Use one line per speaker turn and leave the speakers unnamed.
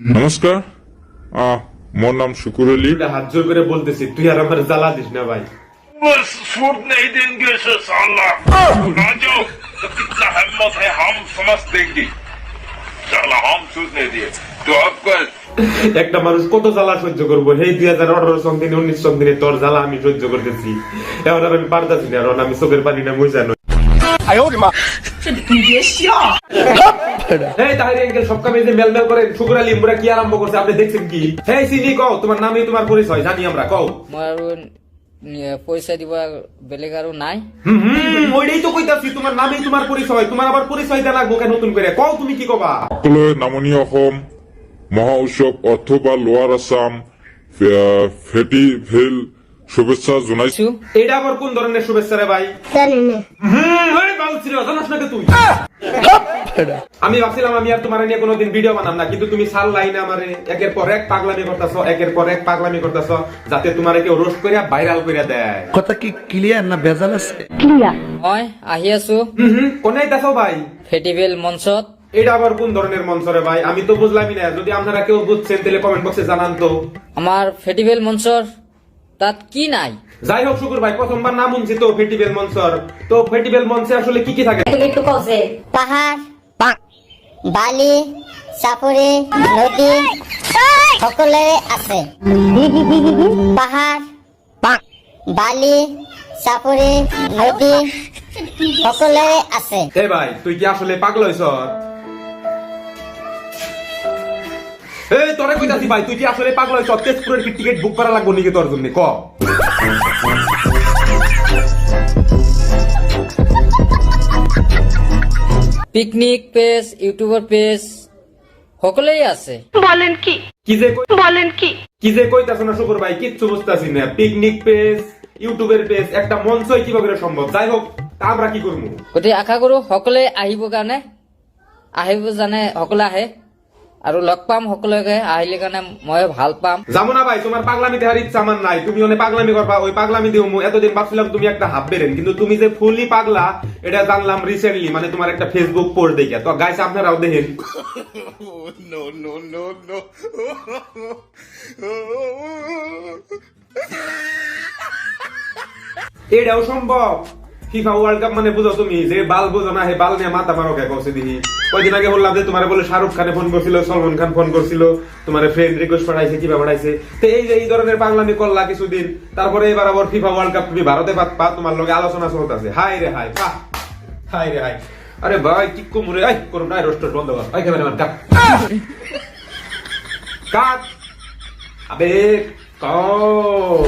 নমস্কার। মোর নাম শুকুর আলী।
হাত জোর করে বলতেছি, তুই আর আমার জ্বালা দিস না ভাই।
बस सूट नहीं देंगे से साला राजो तो कितना हिम्मत है हम समझ देंगे साला हम सूट नहीं दिए तो आपका
একটা মানুষ কত জ্বালা সহ্য করবো? এই 2018 সং দিনে 19 সং দিনে তোর জ্বালা আমি সহ্য করতেছি, এখন আর আমি পারতাছি না, এখন আমি চোখের পানি না মুইসা নই। এই তাহির আঙ্কেল সব কামে যে মেলমেল করে শুকুর আলী মুরা কি আরম্ভ করছে আপনি দেখছেন কি? এই সিনি কও, তোমার নামই তোমার পরিচয় জানি আমরা, কও।
পয়সা দিবা বেলেগ আৰু নাই।
ওইটাই তো কইতাছি, তোমার নামই তোমার পরিচয়, তোমার আবার পরিচয় দেয়া লাগবো কেন নতুন করে? কও তুমি কি কবা?
সকলে নামনি অসম মহা উৎসৱ অথবা লোৱাৰ আছাম ফেষ্টিভেল শুভেচ্ছা জনাইছো।
এটা আবার কোন ধরনের শুভেচ্ছা রে ভাই? আমি ভাবছিলাম আমি আর তোমার নিয়ে কোনোদিন ভিডিও বানাম না, কিন্তু তুমি সাল লাইনে আমারে একের পর এক পাগলামি করতেছো, একের পর এক পাগলামি করতেছো, যাতে তোমার কেউ রোস্ট করে ভাইরাল করে দেয়।
কথা কি ক্লিয়ার না ভেজাল আছে?
মই আহি আছো
কোনে আইতাছো ভাই?
ফেস্টিভেল মঞ্চত।
এটা আবার কোন ধরনের মঞ্চ রে ভাই? আমি তো বুঝলামই না, যদি আপনারা কেউ বুঝছেন তাহলে কমেন্ট বক্সে জানান তো।
আমার ফেস্টিভেল মঞ্চর তাত কি নাই?
যাই হোক শুকুর ভাই, প্রথমবার নাম শুনছি তো ফেস্টিভেল মঞ্চর, তো ফেস্টিভেল মঞ্চে আসলে কি কি থাকে?
পাহাড়, বালি, সাপুরি, নদী সকলে আছে। পাহাড়, বালি, সাপুরি, নদী সকলে আছে।
এ ভাই তুই কি আসলে পাগল হইছ? এই তোরে কইতাছি ভাই, তুই কি আসলে পাগল হইছ? তেজপুরের কি টিকিট বুক করা লাগবে নাকি তোর জন্য? ক
পিকনিক পেজ, ইউটিউবার পেজ সকলেই আছে।
কি যে কইতাছ না শুকুর ভাই, কিচ্ছু বুঝতাছি না। পিকনিক পেজ, ইউটিউবের পেজ, একটা মঞ্চই কিভাবে সম্ভব? যাই হোক, তা আমরা কি করবো?
গতিকে আশা কৰো সকলে আহিব কাৰণে, আহিব জানে সকলে আহে আৰু লগ পাম সকলোকে, আহিলে কাৰণে মই ভাল পাম।
যাবো না ভাই, তোমার পাগলামি দেওয়ার ইচ্ছা আমার নাই। তুমি অনেক পাগলামি করবা, ওই পাগলামি দিও। এতদিন ভাবছিলাম তুমি একটা হাফ বেরেন, কিন্তু তুমি যে ফুললি পাগলা এটা জানলাম রিসেন্টলি, মানে তোমার একটা ফেসবুক পোস্ট দেখে। তো গাইস আপনারাও দেখেন। এটাও সম্ভব? ফিফা ওয়ার্ল্ড কাপ মানে বুঝো তুমি, যে বাল বুঝো না হে বাল নিয়ে মাথা মারো কে কইছে দিহি। কয়দিন আগে বললাম যে তোমার বলে শাহরুখ খানে ফোন করছিল, সলমান খান ফোন করছিল, তোমার ফ্রেন্ড রিকোয়েস্ট পাঠাইছে, কিভাবে পাঠাইছে। তো এই যে এই ধরনের পাগলামি করলা কিছুদিন, তারপরে এবার আবার ফিফা ওয়ার্ল্ড কাপ তুমি ভারতে পা তোমার লগে আলোচনা চলতেছে। হাই রে হাই, হাই রে হাই। আরে ভাই কি কুমুরে, আই করুন না, রোস্টার বন্ধ কর। আই ক্যামেরাম্যান কাট কাট। আবে কও